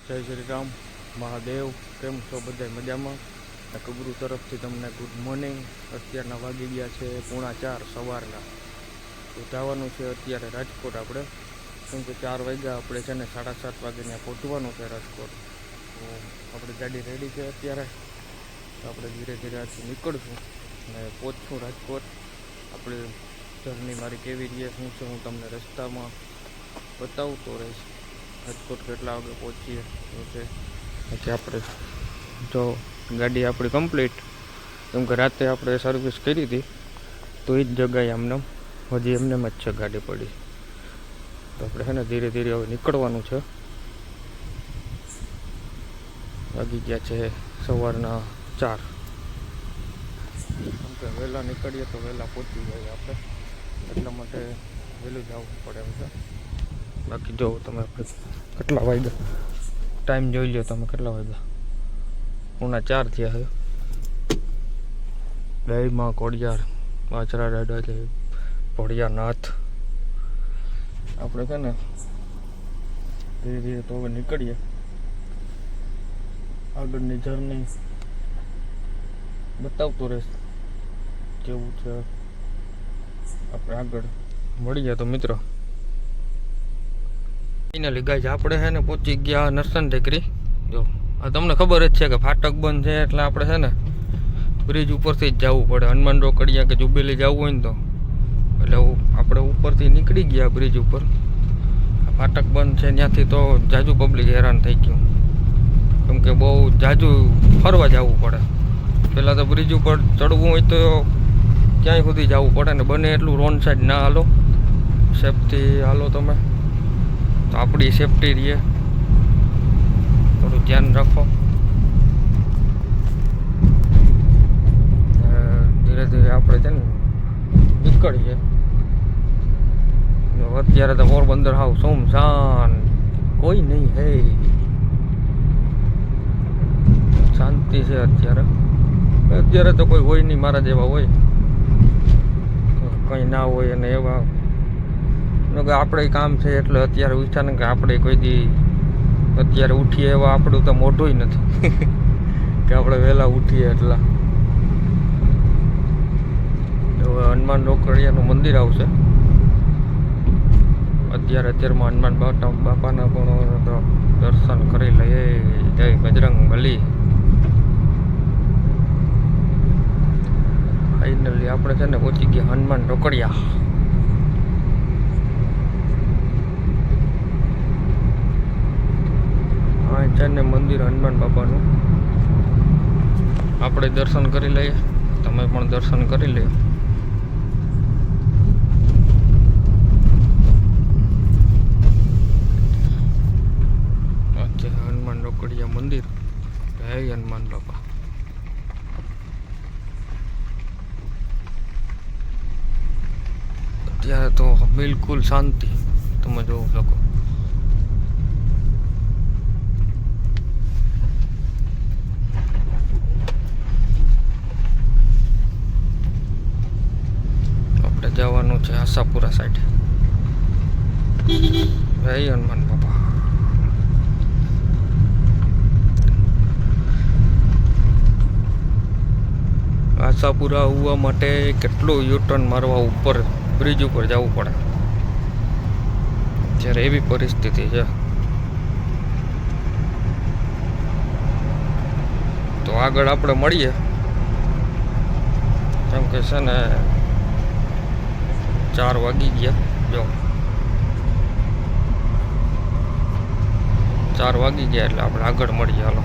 જય શ્રી રામ મહાદેવ. કેમ છો બધા? મજામાં? કબરૂ તરફથી તમને ગુડ મોર્નિંગ. અત્યારના વાગી ગયા છે 3:45 સવારના. તો જવાનું છે અત્યારે રાજકોટ આપણે, કેમ કે 4 વાગ્યા આપણે છે ને 7:30 વાગે ત્યાં પહોંચવાનું છે રાજકોટ. તો આપણી ગાડી રેડી છે અત્યારે. તો આપણે ધીરે ધીરે આજથી નીકળશું અને પહોંચશું રાજકોટ. આપણી જર્ની મારી કેવી રહી શું છે હું તમને રસ્તામાં બતાવતો રહીશ. રાજકોટ કેટલા વાગે પહોંચીએ શું છે. બાકી આપણે જો ગાડી આપણી કમ્પ્લીટ, કેમ કે રાતે આપણે સર્વિસ કરી હતી તો એ જ જગ્યાએ આમને હજી એમને જ છે ગાડી પડી. તો આપણે છે ને ધીરે ધીરે હવે નીકળવાનું છે. વાગી ગયા છે સવારના 4. કેમ કે વહેલા નીકળીએ તો વહેલા પહોંચી જાય આપણે, એટલા માટે વહેલું જવું પડે એમ છે. બાકી જો તમે કેટલા વાગ્યા ટાઈમ જોઈ લો તમે, કેટલા વાગ્યા 3:45 થયા છે. દહીંમાં કોડિયાર વાછરા દાદા છે, ભોળિયાનાથ. આપણે છે ને ધીરે ધીરે તો હવે નીકળીએ. આગળની જર્ની બતાવતો રહેશે કેવું છે. આપણે આગળ મળીએ તો મિત્રો. ફાઇનલી ગાઈઝ આપણે છે ને પહોંચી ગયા નરસન ટેકરી. જો આ તમને ખબર જ છે કે ફાટક બંધ છે એટલે આપણે છે ને બ્રિજ ઉપરથી જ જવું પડે. હનુમાન રોકડિયા કે જુબેલી જવું હોય ને તો એટલે આપણે ઉપરથી નીકળી ગયા બ્રિજ ઉપર. ફાટક બંધ છે ત્યાંથી તો જાજુ પબ્લિક હેરાન થઈ ગયું, કેમ કે બહુ જાજુ ફરવા જવું પડે. પહેલાં તો બ્રિજ ઉપર ચડવું હોય તો ક્યાંય સુધી જવું પડે ને, બને એટલું રોડ સાઈડ ના હાલો, સેફથી હાલો તમે, તો આપણી સેફટી રહીએ. થોડું ધ્યાન રાખો. ધીરે ધીરે આપણે છે ને નીકળીએ. અત્યારે તો પોરબંદર હાવ સુમસાન, કોઈ નહીં હે, શાંતિ છે અત્યારે. અત્યારે તો કોઈ હોય નહીં, મારા જેવા હોય કંઈ ના હોય. અને એવા આપણે કામ છે એટલે અત્યારે વિચાર ને કે આપણે કોઈ દી અત્યારે ઉઠીએ એવા આપણું તો મોઢું નથી કે આપણે વહેલા ઉઠીએ એટલા. હવે હનુમાન રોકડિયાનું મંદિર આવશે અત્યારમાં. હનુમાન બાપાના પણ દર્શન કરી લઈએ. જય બજરંગ બલી. ફાઇનલી આપણે છે ને પહોંચી ગયા હનુમાન રોકડિયા. હા છે ને મંદિર હનુમાન બાપાનું. આપણે દર્શન કરી લઈએ, તમે પણ દર્શન કરી લે. હનુમાન રોકડિયા મંદિર. જય હનુમાન બાપા. અત્યારે તો બિલકુલ શાંતિ, તમે જોઈ શકો. આપણે જવાનું છે આશાપુરા સાઈડ. જય હનુમાન બાપા. આશાપુરા આવવા માટે કેટલું યુટર્ન મારવા ઉપર બ્રિજ ઉપર જવું પડે. જ્યારે એવી પરિસ્થિતિ છે તો આગળ આપણે મળીએ, કેમ કે છે ને 4 વાગી ગયા. જો 4 વાગી ગયા એટલે આપણે આગળ મળીએ. હાલો.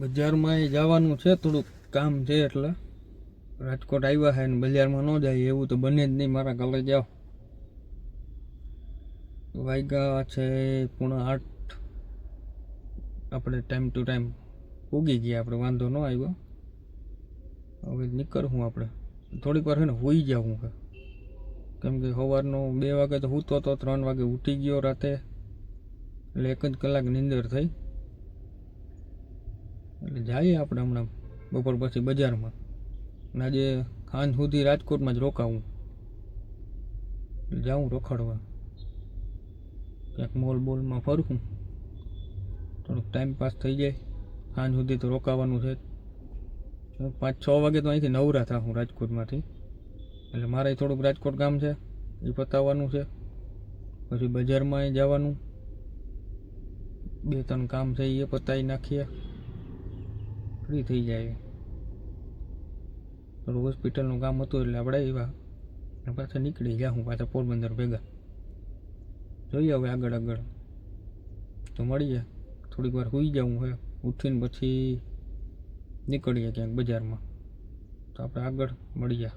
બજારમાં જવાનું છે, થોડુંક કામ છે એટલે રાજકોટ આવ્યા છે ને બજારમાં ન જાય એવું તો બને જ નહીં. મારા કાલે જાઓ વાગ્યા છે 7:30. આપણે ટાઈમ ટુ ટાઈમ ઉગી ગયા, આપણે વાંધો ન આવ્યો. હવે નીકળવું આપણે થોડીક વાર છે ને હોઈ જાઉં છે, કેમ કે સવારનો 2 વાગે તો સૂતો હતો, 3 વાગે ઉઠી ગયો રાતે, એટલે 1 જ કલાક નીંદર થઈ. એટલે જઈએ આપણે હમણાં બપોર પછી બજારમાં, અને આજે સાંજ સુધી રાજકોટમાં જ રોકાવું. જાઉં રખડવા, ક્યાંક મોલ બોલમાં ફરવું, થોડુંક ટાઈમ પાસ થઈ જાય. સાંજ સુધી તો રોકાવાનું છે. 5-6 વાગે તો અહીંથી નવરા થાઉં રાજકોટમાંથી, એટલે મારે થોડુંક રાજકોટ કામ છે એ પતાવવાનું છે. પછી બજારમાં જવાનું, 2-3 કામ છે એ પતાવી નાખીએ, ફ્રી થઈ જાય. થોડું હોસ્પિટલનું કામ હતું એટલે આપણે એવા પાછા નીકળી ગયા. હું પાછા પોરબંદર ભેગા જોઈએ. હવે આગળ તો મળીએ. થોડીક વાર સૂઈ જવું હોય, ઉઠીને પછી નીકળીએ ક્યાંક બજારમાં. તો આપણે આગળ મળીએ.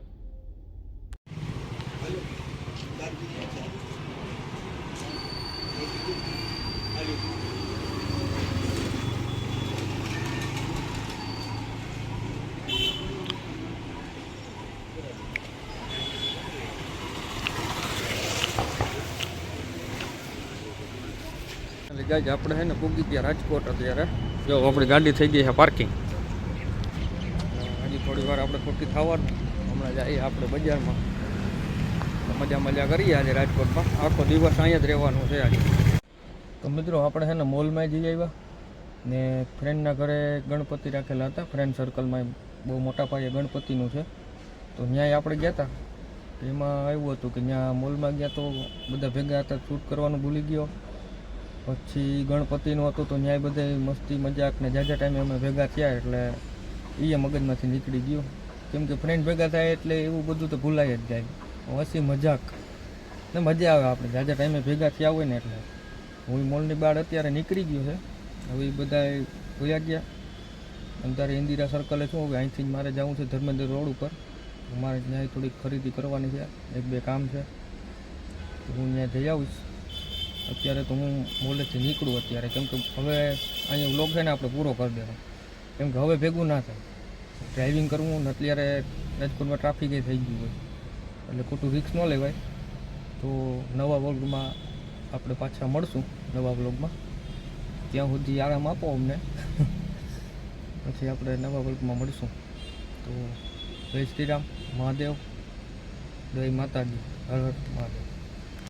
ગાઈઝ આપણે છે ને પૂગી ગયા રાજકોટ. અત્યારે જો આપણી ગાડી થઈ ગઈ છે પાર્કિંગ. હજી થોડી વાર આપણે ખોટી થવાનું. હમણાં જઈએ આપણે બજારમાં, મજા કરીએ આજે રાજકોટમાં. આખો દિવસ અહીંયા જ રહેવાનું છે આજે. તો મિત્રો આપણે છે ને મોલમાં જઈ આવ્યા ને ફ્રેન્ડના ઘરે ગણપતિ રાખેલા હતા. ફ્રેન્ડ સર્કલમાં બહુ મોટા પાયે ગણપતિનું છે, તો ત્યાંય આપણે ગયા હતા. એમાં એવું હતું કે ત્યાં મોલમાં ગયા તો બધા ભેગા હતા, શૂટ કરવાનું ભૂલી ગયો. પછી ગણપતિનું હતું તો ન્યાય બધે મસ્તી મજાક ને જાજા ટાઈમે અમે ભેગા થયા, એટલે એ મગજમાંથી નીકળી ગયું. કેમ કે ફ્રેન્ડ ભેગા થાય એટલે એવું બધું તો ભૂલાય જ જાય. હસી મજાક ને મજા આવે આપણે જાજા ટાઈમે ભેગા થયા હોય ને. એટલે હું મોલની બહાર અત્યારે નીકળી ગયો છે. હવે એ બધા ભૂલ્યા ગયા. અત્યારે ઇન્દિરા સર્કલે શું, હવે અહીંથી જ મારે જવું છે ધર્મેન્દ્ર રોડ ઉપર. મારે ત્યાં થોડીક ખરીદી કરવાની છે, 1-2 કામ છે, હું ત્યાં જઈ આવીશ. અત્યારે તો હું મોલેથી નીકળું અત્યારે, કેમ કે હવે અહીંયા વ્લોગ છે ને આપણે પૂરો કરી દેવાનો, કેમ કે હવે ભેગું ના થાય. ડ્રાઇવિંગ કરવું ને અત્યારે રાજકોટમાં ટ્રાફિક થઈ ગયું હોય, એટલે ખોટું રિસ્ક ન લેવાય. તો નવા વ્લોગમાં આપણે પાછા મળશું. નવા વ્લોગમાં ત્યાં સુધી આરામ આપો અમને, પછી આપણે નવા વ્લોગમાં મળશું. તો જય શ્રી રામ, મહાદેવ, જય માતાજી, હર હર મહાદેવ.